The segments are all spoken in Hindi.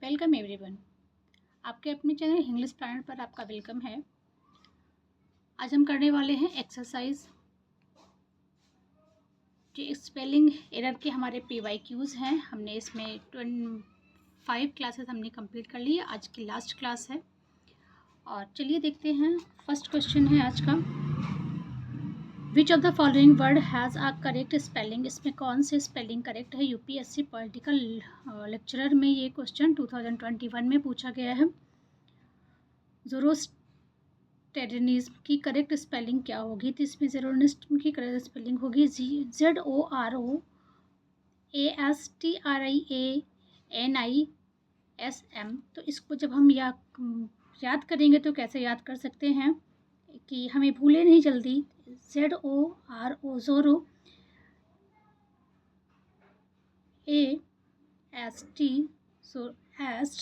Welcome everyone. आपके अपने चैनल इंग्लिश प्लैनेट पर आपका वेलकम है। आज हम करने वाले हैं एक्सरसाइज जो स्पेलिंग एरर के हमारे PYQs हैं। हमने इसमें 5 क्लासेस हमने कंप्लीट कर ली है। आज की लास्ट क्लास है और चलिए देखते हैं। फर्स्ट क्वेश्चन है आज का, which of the following word has a correct spelling. इसमें कौन से स्पेलिंग करेक्ट है। UPSC पॉलिटिकल लेक्चरर में ये क्वेश्चन 2021 में पूछा गया है। ज़ोरोस्टेरिनिज्म की करेक्ट स्पेलिंग क्या होगी। तो इसमें ज़ोरोस्टेरिनिज्म की करेक्ट स्पेलिंग होगी ZOROASTRIANISM। तो इसको जब हम याद करेंगे तो कैसे याद कर सकते हैं कि हमें भूले नहीं जल्दी। ZORO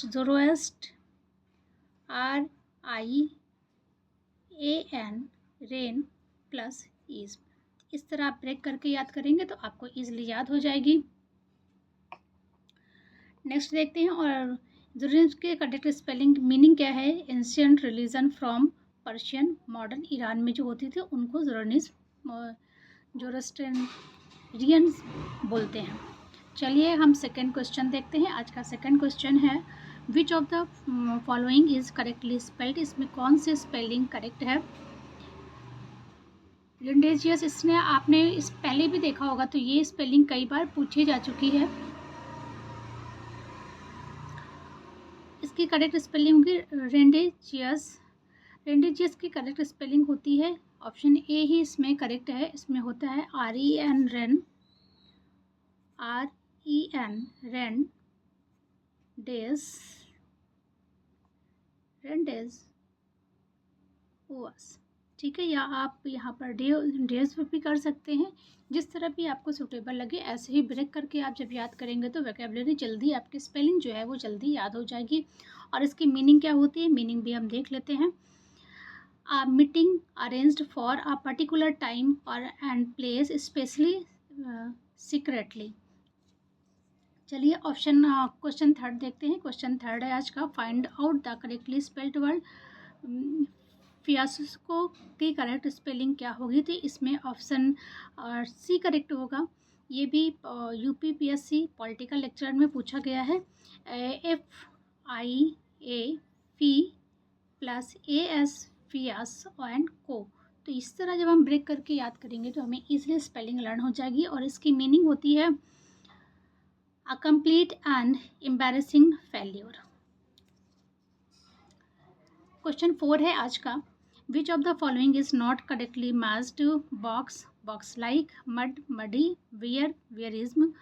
ज़ोरोएस्ट RIAN rain plus is. इस तरह आप ब्रेक करके याद करेंगे तो आपको ईजिली याद हो जाएगी। नेक्स्ट देखते हैं। और ज़ोरोस्ट्रियन के करेक्ट स्पेलिंग मीनिंग क्या है। Ancient religion from Persian. Modern Iran में जो होती थी उनको ज़ोरोस्ट्रियन बोलते हैं। चलिए हम सेकेंड क्वेश्चन देखते हैं। आज का सेकेंड क्वेश्चन है, which of the following is correctly spelled. इसमें कौन से स्पेलिंग करेक्ट है। लिंडेजियस, इसने आपने इस पहले भी देखा होगा, तो ये स्पेलिंग कई बार पूछी जा चुकी है। इसकी करेक्ट स्पेलिंग होगी रेंडेजियस। रेंडेजियस की करेक्ट स्पेलिंग होती है ऑप्शन ए ही इसमें करेक्ट है। इसमें होता है REN रेन, रेन डेज ओस। ठीक है, या आप यहाँ पर डेज भी कर सकते हैं। जिस तरह भी आपको सूटेबल लगे ऐसे ही ब्रेक करके आप जब याद करेंगे तो वोकैबुलरी जल्दी, आपकी स्पेलिंग जो है वो जल्दी याद हो जाएगी। और इसकी मीनिंग क्या होती है, मीनिंग भी हम देख लेते हैं। A meeting arranged for a particular time or and place, especially secretly। चलिए ऑप्शन क्वेश्चन थर्ड देखते हैं। क्वेश्चन थर्ड है आज का, find out the correctly spelled word. Fiasco की करेक्ट स्पेलिंग क्या होगी। तो इसमें ऑप्शन सी करेक्ट होगा। ये भी UPPSC पॉलिटिकल लेक्चर में पूछा गया है। FIAP+AS फियास एंड को। तो इस तरह जब हम ब्रेक करके याद करेंगे तो हमें इजीली स्पेलिंग लर्न हो जाएगी। और इसकी मीनिंग होती है a complete and embarrassing failure. Question 4 है आज का, which of the following is not correctly matched. Box like, mud muddy, voyeurism,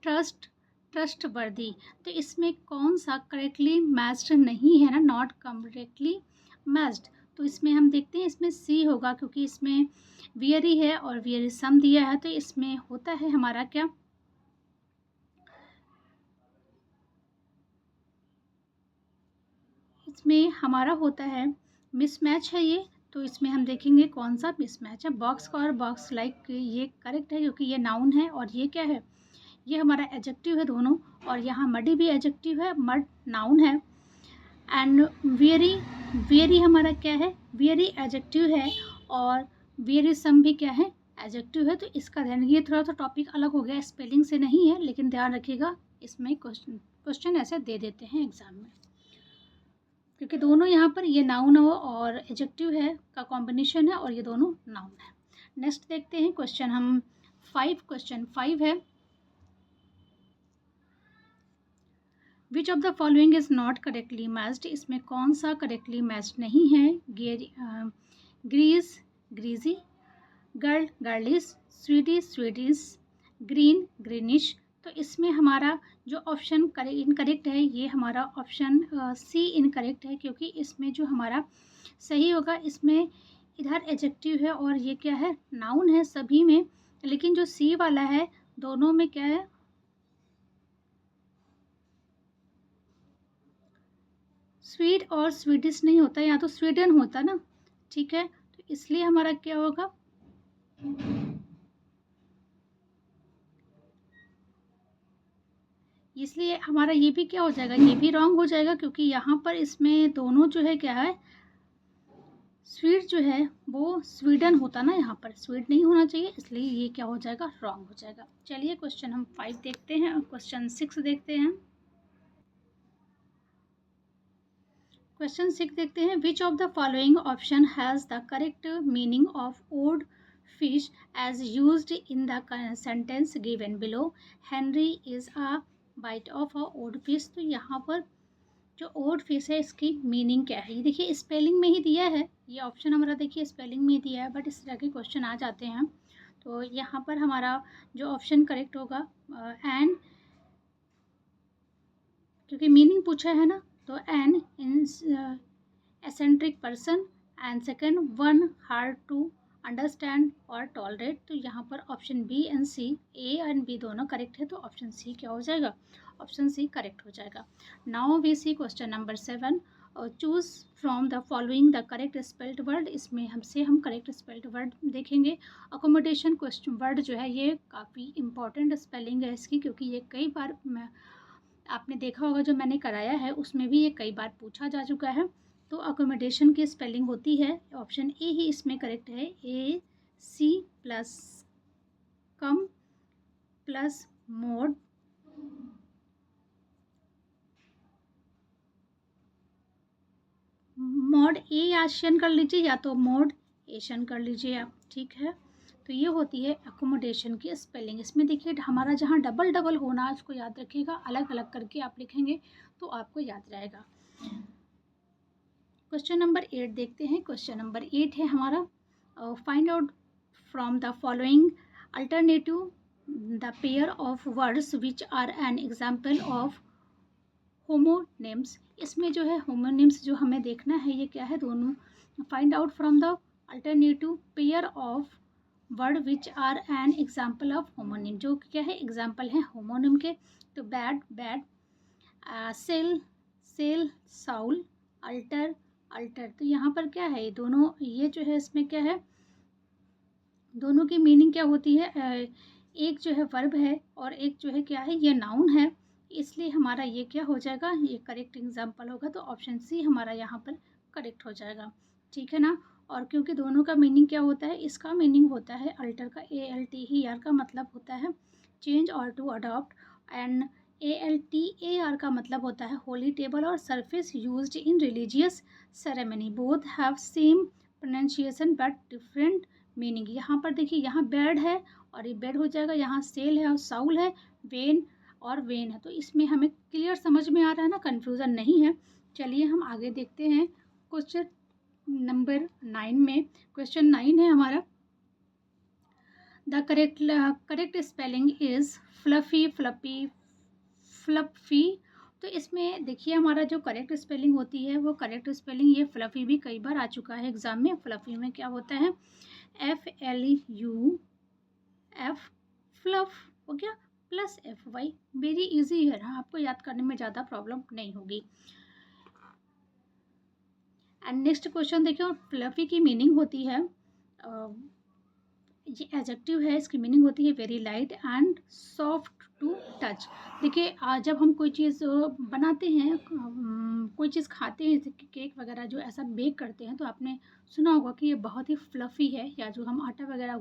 trustworthy. तो इसमें कौन सा करेक्टली मैच्ड नहीं है ना, नॉट करेक्टली मैच्ड। तो इसमें हम देखते हैं, इसमें सी होगा क्योंकि इसमें वियरी है और वियरिज्म दिया है। तो इसमें होता है हमारा क्या, इसमें हमारा होता है मिसमैच है ये। तो इसमें हम देखेंगे कौन सा मिसमैच है। बॉक्स और बॉक्स लाइक ये करेक्ट है क्योंकि ये नाउन है और ये क्या है, ये हमारा एडजेक्टिव है दोनों। और यहाँ मडी भी एडजेक्टिव है, मड नाउन है। एंड वेरी हमारा क्या है, वेरी एडजेक्टिव है और वेरिसम भी क्या है, एडजेक्टिव है। तो इसका ध्यान, ये थोड़ा सा टॉपिक अलग हो गया, स्पेलिंग से नहीं है, लेकिन ध्यान रखिएगा इसमें क्वेश्चन ऐसे दे देते हैं एग्जाम में, क्योंकि दोनों यहाँ पर ये नाउन हो और एडजेक्टिव है का कॉम्बिनेशन है और ये दोनों नाउन है। नेक्स्ट देखते हैं क्वेश्चन हम 5। क्वेश्चन 5 है, which of the following is not correctly matched. इसमें कौन सा करेक्टली मैच्ड नहीं है। Grease greasy, girl girlish, Swedish, green greenish. तो इसमें हमारा जो ऑप्शन इनकरेक्ट है ये हमारा ऑप्शन सी इनकरेक्ट है, क्योंकि इसमें जो हमारा सही होगा, इसमें इधर एडजेक्टिव है और ये क्या है, नाउन है सभी में। लेकिन जो सी वाला है दोनों में क्या है, स्वीड और स्वीडिश नहीं होता, यहाँ तो स्वीडन होता ना। ठीक है, तो इसलिए हमारा क्या होगा, ये इसलिए हमारा ये भी क्या हो जाएगा, ये भी रॉन्ग हो जाएगा, क्योंकि यहाँ पर इसमें दोनों जो है क्या है, स्वीड जो है वो स्वीडन होता ना, यहाँ पर स्वीड नहीं होना चाहिए, इसलिए ये क्या हो जाएगा, रॉन्ग हो जाएगा। चलिए क्वेश्चन हम 5 देखते हैं और क्वेश्चन 6 देखते हैं। क्वेश्चन 6 देखते हैं, which of the following option has the correct meaning of odd fish as used in the sentence given below, Henry is a bite of a odd fish. तो यहाँ पर जो ओड फिश है इसकी मीनिंग क्या है, ये देखिए स्पेलिंग में ही दिया है, ये ऑप्शन हमारा देखिए स्पेलिंग में ही दिया है, बट इस तरह के क्वेश्चन आ जाते हैं। तो यहाँ पर हमारा जो ऑप्शन करेक्ट होगा एन, क्योंकि मीनिंग पूछा है ना, तो an in eccentric person, and second one hard to understand और टॉलरेट। तो यहाँ पर option B and C, A and B दोनों करेक्ट है, तो ऑप्शन सी क्या हो जाएगा, ऑप्शन सी करेक्ट हो जाएगा। Now we see question number 7, choose from the following the correct spelled word. इसमें हम करेक्ट स्पेल्ड वर्ड देखेंगे। अकोमोडेशन क्वेश्चन वर्ड जो है ये काफ़ी इंपॉर्टेंट स्पेलिंग है इसकी, क्योंकि ये कई बार आपने देखा होगा जो मैंने कराया है उसमें भी ये कई बार पूछा जा चुका है। तो अकोमोडेशन की स्पेलिंग होती है, ऑप्शन ए ही इसमें करेक्ट है, ए सी प्लस कम प्लस मोड, मोड ए एशियन कर लीजिए या तो मोड एशियन कर लीजिए आप, ठीक है। तो ये होती है अकोमोडेशन की स्पेलिंग। इसमें देखिए हमारा जहाँ डबल डबल होना उसको याद रखिएगा, अलग अलग करके आप लिखेंगे तो आपको याद रहेगा। क्वेश्चन नंबर 8 देखते हैं। क्वेश्चन नंबर 8 है हमारा, find out from the following alternative the pair of words which are an example of homonyms. इसमें जो है होमोनिम्स जो हमें देखना है ये क्या है, दोनों find out from the alternative pair of word which are an example of homonym, जो क्या है एग्जाम्पल है होमोनिम के। तो bad bad, sale sail, soul, alter altar. तो यहाँ पर क्या है, दोनों ये जो है इसमें क्या है, दोनों की मीनिंग क्या होती है, एक जो है वर्ब है और एक जो है क्या है, ये नाउन है, इसलिए हमारा ये क्या हो जाएगा, ये करेक्ट एग्जाम्पल होगा। तो ऑप्शन सी हमारा यहाँ पर करेक्ट हो जाएगा, ठीक है ना। और क्योंकि दोनों का मीनिंग क्या होता है, इसका मीनिंग होता है अल्टर का ALT ही आर का मतलब होता है चेंज और टू अडॉप्ट, एंड ALTAR का मतलब होता है होली टेबल और surface used in religious ceremony, both have same pronunciation but different meaning. यहाँ पर देखिए यहाँ बेड है और ये बेड हो जाएगा, यहाँ सेल है और साउल है, वेन और वेन है। तो इसमें हमें क्लियर समझ में आ रहा है ना, कन्फ्यूज़न नहीं है। चलिए हम आगे देखते हैं क्वेश्चन नंबर 9 में। क्वेश्चन 9 है हमारा, the correct spelling is fluffy floppy fluffy. तो इसमें देखिए हमारा जो करेक्ट स्पेलिंग होती है वो करेक्ट स्पेलिंग, ये फ्लफ़ी भी कई बार आ चुका है एग्जाम में। फ्लफ़ी में क्या होता है, FLUF, फ्लफ हो गया, प्लस FY, वेरी इजी है ना, आपको याद करने में ज़्यादा प्रॉब्लम नहीं होगी। एंड नेक्स्ट क्वेश्चन देखिए, फ्लफी की मीनिंग होती है, ये एडजेक्टिव है, इसकी मीनिंग होती है very light and soft to touch. देखिए जब हम कोई चीज़ बनाते हैं, कोई चीज़ खाते हैं, जैसे कि केक वगैरह जो ऐसा बेक करते हैं, तो आपने सुना होगा कि ये बहुत ही फ्लफ़ी है, या जो हम आटा वगैरह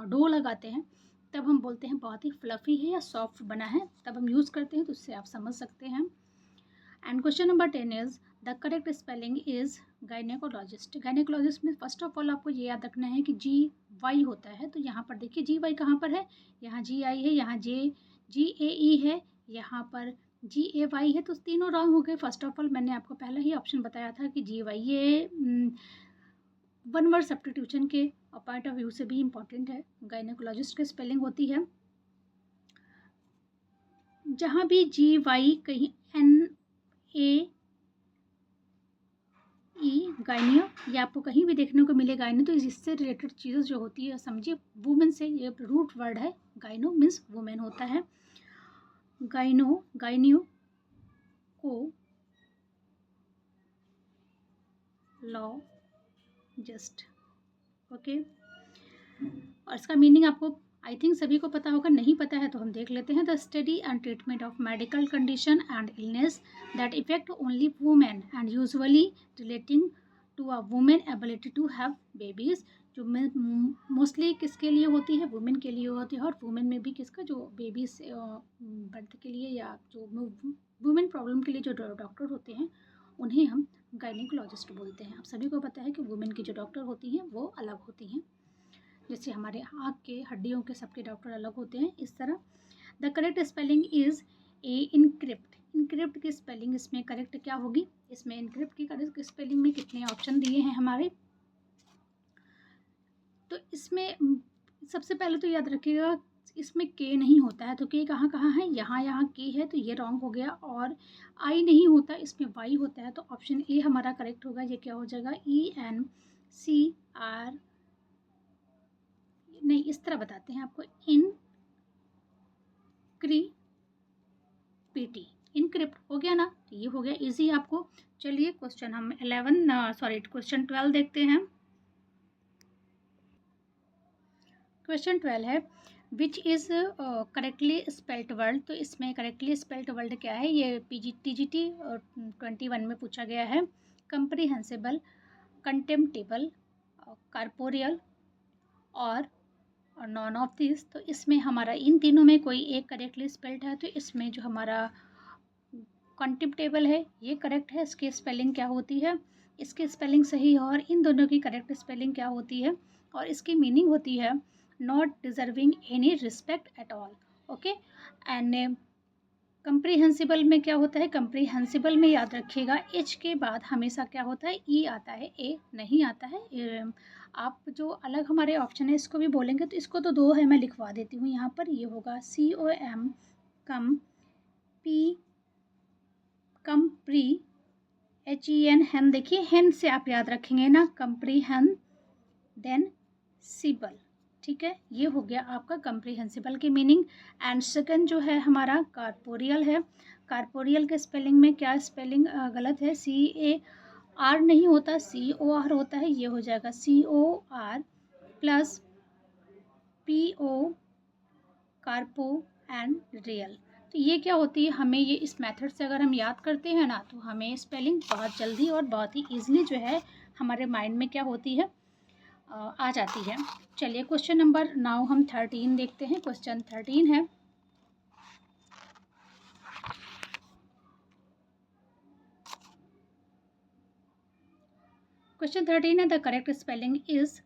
डो लगाते हैं तब हम बोलते हैं बहुत ही फ्लफ़ी है या सॉफ्ट बना है, तब हम यूज़ करते हैं, तो उससे आप समझ सकते हैं। And question number 10 is the correct spelling is gynaecologist. Gynaecologist में फर्स्ट ऑफ ऑल आपको ये याद रखना है कि GY होता है। तो यहाँ पर देखिए GY कहाँ पर है, यहाँ GI है, यहाँ GAE है, यहाँ पर GAY है, तो तीनों रॉन्ग हो गए। फर्स्ट ऑफ ऑल मैंने आपको पहला ही ऑप्शन बताया था कि GY ये वन वर्ड सब्स्टिट्यूशन के पॉइंट ऑफ व्यू से भी इम्पॉर्टेंट है। गायनेकोलॉजिस्ट की स्पेलिंग होती है, जहाँ भी GY कहीं NAE गायनियो, ये आपको कहीं भी देखने को मिले गायनो, तो इससे रिलेटेड चीज़ें जो होती है समझिए, वुमेन से ये रूट वर्ड है, गायनो मीन्स वुमेन होता है। गायनियो को लॉ जस्ट, ओके। और इसका मीनिंग आपको आई थिंक सभी को पता होगा, नहीं पता है तो हम देख लेते हैं। The study and treatment of medical condition and illness that effect only women and usually relating to a women ability to have babies, जो मोस्टली किसके लिए होती है, वुमेन के लिए होती है। और वुमेन में भी किसका, जो बेबीज बर्थ के लिए या जो वुमेन प्रॉब्लम के लिए जो डॉक्टर होते हैं उन्हें हम गायनिकोलॉजिस्ट बोलते हैं। आप सभी को पता है कि वुमेन की जो डॉक्टर होती हैं वो अलग होती हैं, जैसे हमारे आँख के हड्डियों के सबके डॉक्टर अलग होते हैं, इस तरह। The correct spelling is a encrypt. Encrypt की स्पेलिंग इसमें करेक्ट क्या होगी, इसमें इनक्रिप्ट की करेक्ट स्पेलिंग में कितने ऑप्शन दिए हैं हमारे, तो इसमें सबसे पहले तो याद रखिएगा इसमें के नहीं होता है, तो के कहाँ कहाँ है, यहाँ के है तो ये रॉन्ग हो गया। और आई नहीं होता, इसमें वाई होता है, तो ऑप्शन ए हमारा करेक्ट होगा। ये क्या हो जाएगा, ENCR, नहीं इस तरह बताते हैं आपको, इनक्रिप्ट, इनक्रिप्ट हो गया ना, तो ये हो गया इजी आपको। चलिए क्वेश्चन हम क्वेश्चन 12 देखते हैं। क्वेश्चन 12 है which is correctly spelt word. तो इसमें करेक्टली स्पेल्ट वर्ड क्या है, ये TGT 21 में पूछा गया है। कंप्रीहेंसिबल, कंटेम्प्टेबल, कॉर्पोरियल और नॉन ऑफ दिस। तो इसमें हमारा इन तीनों में कोई एक करेक्टली स्पेल्ड है, तो इसमें जो हमारा कंटेम्प्टेबल है ये करेक्ट है। इसकी स्पेलिंग क्या होती है, इसकी स्पेलिंग सही है, और इन दोनों की करेक्ट स्पेलिंग क्या होती है, और इसकी मीनिंग होती है not deserving any respect at all. Okay, and comprehensible में क्या होता है, कंप्रीहेंसिबल में याद रखिएगा एच के बाद हमेशा क्या होता है, ई आता है, ए नहीं आता है। आप जो अलग हमारे ऑप्शन है इसको भी बोलेंगे, तो इसको तो दो है, मैं लिखवा देती हूँ यहाँ पर। ये होगा COM, कम पी, कंप्री, HEN, हेन। देखिए हेन से आप याद रखेंगे ना, कंप्रीहेन देन सिबल, ठीक है। ये हो गया आपका कंप्रीहेंसिबल की मीनिंग। एंड सेकंड जो है हमारा कॉर्पोरियल है। कॉर्पोरियल के स्पेलिंग में क्या स्पेलिंग गलत है, CAR नहीं होता, COR होता है। ये हो जाएगा COR प्लस PO, कार्पो एंड रियल। तो ये क्या होती है, हमें ये इस मेथड से अगर हम याद करते हैं ना, तो हमें स्पेलिंग बहुत जल्दी और बहुत ही ईजिली जो है हमारे माइंड में क्या होती है, आ जाती है। चलिए क्वेश्चन नंबर नाउ हम 13 देखते हैं। क्वेश्चन 13 है द करेक्ट स्पेलिंग इज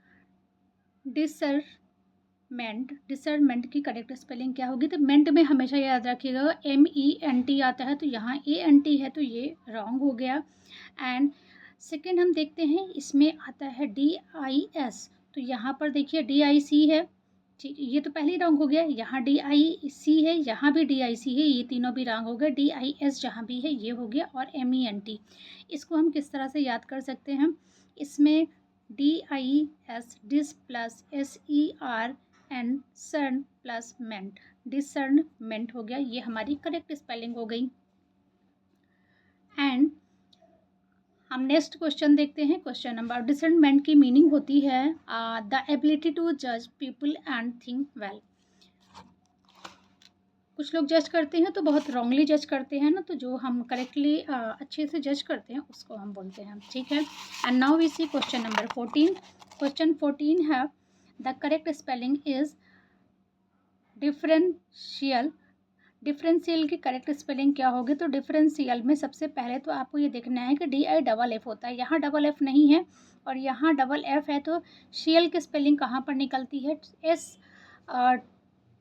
डिसरमेंट। डिसरमेंट की करेक्ट स्पेलिंग क्या होगी, तो मेंट में हमेशा याद रखिएगा MENT आता है, तो यहाँ ANT है, तो ये रॉन्ग हो गया। एंड सेकेंड हम देखते हैं, इसमें आता है DIS, तो यहाँ पर देखिए DIC है, ठीक, ये तो पहले ही रॉन्ग हो गया। यहाँ DIC है, यहाँ भी DIC है, ये तीनों भी रॉन्ग हो गए। DIS जहाँ भी है ये हो गया, और MENT इसको हम किस तरह से याद कर सकते हैं, इसमें DIS dis plus SER and cern plus ment, discernment हो गया। ये हमारी करेक्ट स्पेलिंग हो गई। एंड हम नेक्स्ट क्वेश्चन देखते हैं। क्वेश्चन नंबर, डिसर्नमेंट की मीनिंग होती है द एबिलिटी टू जज पीपल एंड थिंक वेल। कुछ लोग जज करते हैं तो बहुत रॉन्गली जज करते हैं ना, तो जो हम करेक्टली अच्छे से जज करते हैं उसको हम बोलते हैं, ठीक है। And now we see question number 14। Question 14 है the correct spelling is differential. Differential की करेक्ट स्पेलिंग क्या होगी, तो डिफरेंशियल में सबसे पहले तो आपको ये देखना है कि DIFF होता है, यहाँ डबल F नहीं है और यहाँ डबल F है, तो शियल की स्पेलिंग कहाँ पर निकलती है,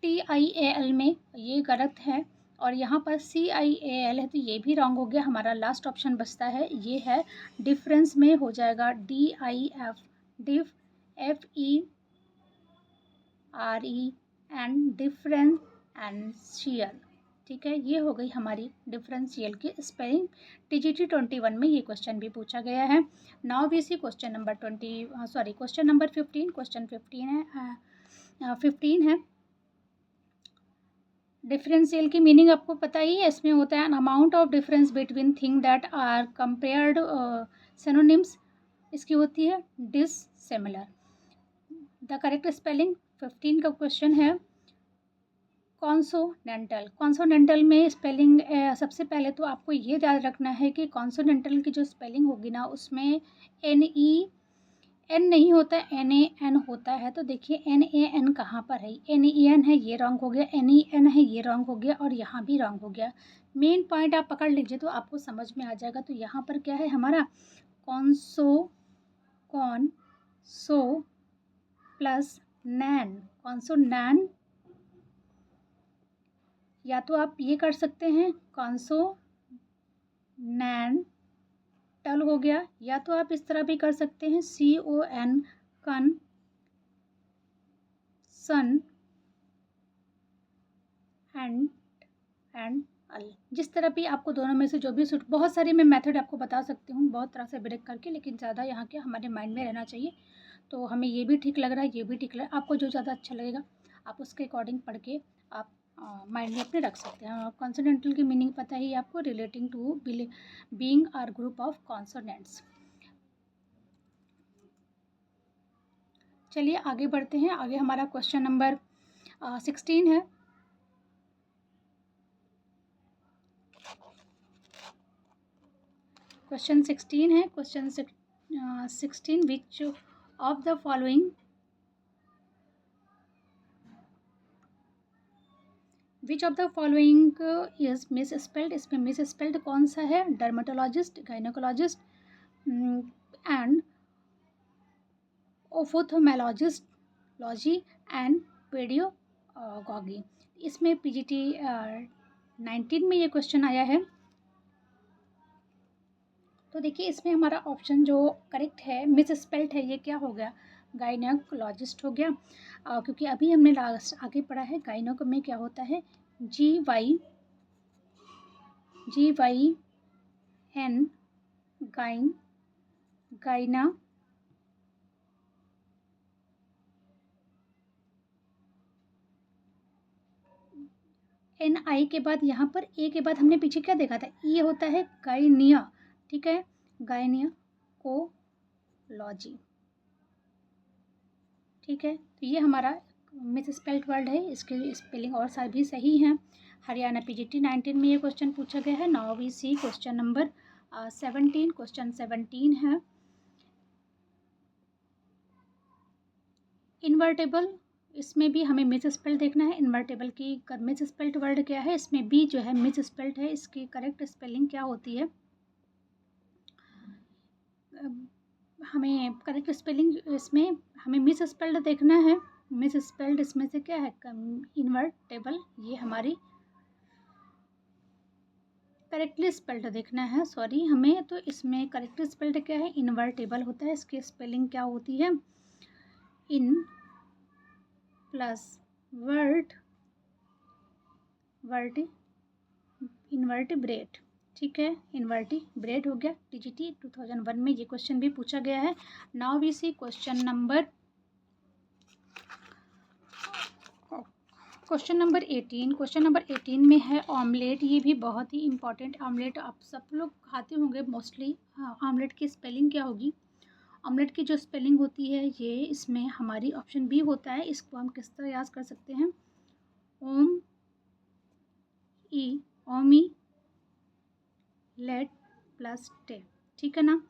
STIAL में, ये गलत है। और यहाँ पर CIAL है, तो ये भी रॉन्ग हो गया। हमारा लास्ट ऑप्शन बचता है, ये है डिफरेंस में हो जाएगा DIF, diff FERE and differential, ठीक है। ये हो गई हमारी डिफरेंशियल की स्पेलिंग। TGT 21 में ये क्वेश्चन भी पूछा गया है। Now we see question number question number 15। Question 15 है डिफरेंशियल की मीनिंग आपको पता ही है, इसमें होता है an amount of difference between thing that are compared synonyms. इसकी होती है डिससिमिलर। द करेक्ट स्पेलिंग 15 का क्वेश्चन है कॉन्सोनेंटल, कॉन्सोनेंटल में स्पेलिंग सबसे पहले तो आपको ये याद रखना है कि कॉन्सोनेंटल की जो स्पेलिंग होगी ना उसमें एन नहीं होता, NAN होता है। तो देखिए NAN कहाँ पर है, NEN है, ये रॉन्ग हो गया, NEN है, ये रॉन्ग हो गया, और यहाँ भी रॉन्ग हो गया। मेन पॉइंट आप पकड़ लीजिए तो आपको समझ में आ जाएगा। तो यहाँ पर क्या है हमारा कॉन्सो प्लस नैन, कॉन्सोनैन, या तो आप ये कर सकते हैं कॉन्सोनैन टल हो गया, या तो आप इस तरह भी कर सकते हैं CON कन सन एंड अल। जिस तरह भी आपको दोनों में से जो भी सूट, बहुत सारी मैं मेथड आपको बता सकती हूँ बहुत तरह से ब्रेक करके, लेकिन ज़्यादा यहाँ के हमारे माइंड में रहना चाहिए। तो हमें ये भी ठीक लग रहा है, ये भी ठीक लग रहा है, आपको जो ज़्यादा अच्छा लगेगा आप उसके अकॉर्डिंग पढ़ के आप माइंड में अपने रख सकते हैं। कॉन्सोनेंटल की मीनिंग पता ही आपको, relating to being are group of consonants. चलिए आगे बढ़ते हैं। आगे हमारा क्वेश्चन नंबर 16 है। क्वेश्चन 16 है। Question 16, which of the following is misspelled. इसमें मिस स्पेल्ड कौन सा है, डर्मेटोलॉजिस्ट, गाइनोकोलॉजिस्ट एंड ओफोथोमेलॉजिस्ट लॉजी एंड पेडियोगॉगी। इसमें PGT 19 में ये क्वेश्चन आया है। तो देखिए इसमें हमारा ऑप्शन जो करेक्ट है, मिस स्पेल्ड है, ये क्या हो गया, गाइनोकोलॉजिस्ट हो गया। क्योंकि अभी हमने लास्ट आगे पढ़ा है गाइनोक में क्या होता है, GYN गाइना, NI के बाद यहाँ पर A के बाद हमने पीछे क्या देखा था, ये होता है गाइनिया, ठीक है, गाइनिया कोलॉजी, ठीक है। तो ये हमारा मिस स्पेल्ड वर्ड है, इसके स्पेलिंग और सारे भी सही हैं। हरियाणा PGT 19 में ये क्वेश्चन पूछा गया है। Now we see question number 17। Question 17 है इन्वर्टेबल। इसमें भी हमें मिस स्पेल्ड देखना है। इन्वर्टेबल की मिस स्पेल्ड वर्ड क्या है, इसमें भी जो है मिस स्पेल्ड है, इसकी करेक्ट स्पेलिंग क्या होती है, हमें करेक्ट स्पेलिंग इसमें हमें मिस स्पेल्ड देखना है। मिस स्पेल्ड इसमें से क्या है, इन्वर्टेबल, ये हमारी करेक्टली स्पेल्ड देखना है, सॉरी हमें। तो इसमें करेक्टली स्पेल्ड क्या है, इन्वर्टेबल होता है, इसकी स्पेलिंग क्या होती है, इन प्लस इन्वर्टिब्रेट, ठीक है, इन्वर्टिब्रेट हो गया। TGT 2001 में ये क्वेश्चन भी पूछा गया है। Now we see question number 18। Question number 18 में है ऑमलेट। ये भी बहुत ही इंपॉर्टेंट, ऑमलेट आप सब लोग खाते होंगे मोस्टली। ऑमलेट की स्पेलिंग क्या होगी, ऑमलेट की जो स्पेलिंग होती है ये इसमें हमारी ऑप्शन बी होता है। इसको हम किस तरह याद कर सकते हैं, ओमी लेट प्लस टे, ठीक है ना,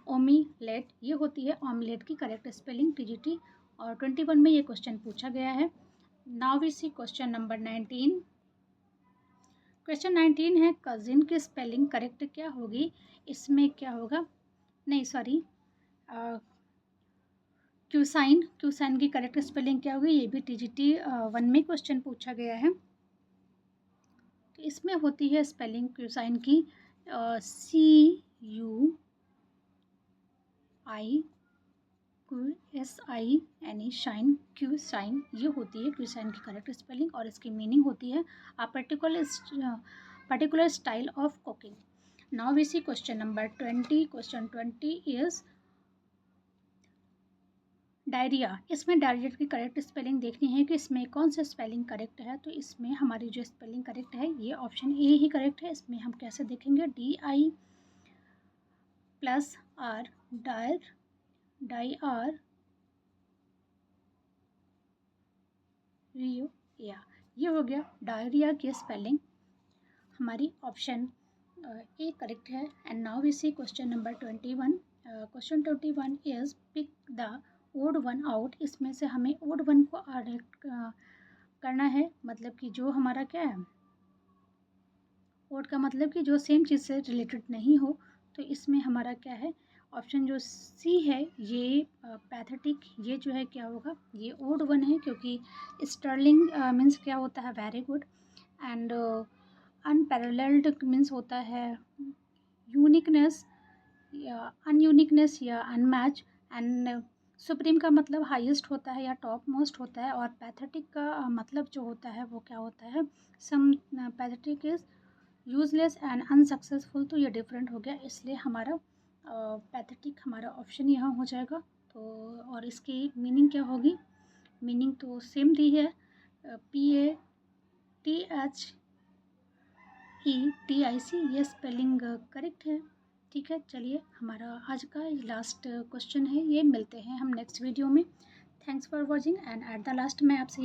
ओमीलेट, ये होती है ऑमलेट की करेक्ट स्पेलिंग। TGT और 21 में ये क्वेश्चन पूछा गया है। Now we see question number 19। Question 19 है कजिन की स्पेलिंग करेक्ट क्या होगी, इसमें क्या होगा, नहीं सॉरी, क्यूसाइन की करेक्ट स्पेलिंग क्या होगी, ये भी TGT 1 में क्वेश्चन पूछा गया है। तो इसमें होती है स्पेलिंग क्यूसाइन की CUISINE शाइन, क्यूसाइन, ये होती है क्यूसाइन की करेक्ट स्पेलिंग, और इसकी मीनिंग होती है a particular style of cooking. Now we see question number 20। Question 20 is diarrhoea. इसमें डायरिया की करेक्ट स्पेलिंग देखनी है कि इसमें कौन सा स्पेलिंग करेक्ट है। तो इसमें हमारी जो स्पेलिंग करेक्ट है ये ऑप्शन ए ही करेक्ट है। इसमें हम कैसे देखेंगे, DI प्लस R, डायरिया, ये हो गया डायरिया की स्पेलिंग। हमारी ऑप्शन ए करेक्ट है। And now we see question number 21। Question 21 is pick the odd one out. इसमें से हमें ओड वन को करना है, मतलब कि जो हमारा क्या है, ओड का मतलब कि जो सेम चीज़ से रिलेटेड नहीं हो। तो इसमें हमारा क्या है, ऑप्शन जो सी है ये पैथेटिक, ये जो है क्या होगा, ये ओड वन है, क्योंकि स्टर्लिंग मीन्स क्या होता है, very good. And unparalleled means होता है यूनिकनेस या अनयूनिकनेस या अनमैच। एंड सुप्रीम का मतलब हाईएस्ट होता है या टॉप मोस्ट होता है। और पैथेटिक का मतलब जो होता है वो क्या होता है, some pathetic is useless and unsuccessful. तो ये डिफरेंट हो गया, इसलिए हमारा पैथेटिक हमारा ऑप्शन यहाँ हो जाएगा। तो और इसकी मीनिंग क्या होगी, मीनिंग तो सेम दी है, PATHETIC, ये स्पेलिंग करेक्ट है। ठीक है, चलिए हमारा आज का लास्ट क्वेश्चन है ये, मिलते हैं हम नेक्स्ट वीडियो में। Thanks for watching. And at the last मैं आपसे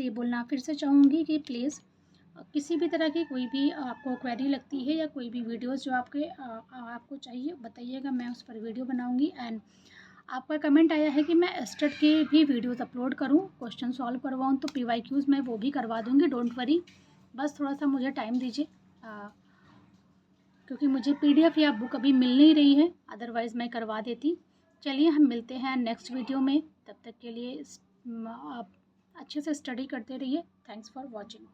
ये बोलना फिर से चाहूँगी कि प्लीज़ किसी भी तरह की कोई भी आपको क्वेरी लगती है या कोई भी वीडियोस जो आपको चाहिए बताइएगा, मैं उस पर वीडियो बनाऊँगी। एंड आपका कमेंट आया है कि मैं स्टेट के भी वीडियोस अपलोड करूं, क्वेश्चन सॉल्व करवाऊं, तो PYQs मैं वो भी करवा दूंगी, डोंट वरी। बस थोड़ा सा मुझे टाइम दीजिए, क्योंकि मुझे PDF या बुक अभी मिल नहीं रही है, अदरवाइज़ मैं करवा देती। चलिए हम मिलते हैं नेक्स्ट वीडियो में, तब तक के लिए आप अच्छे से स्टडी करते रहिए। Thanks for watching.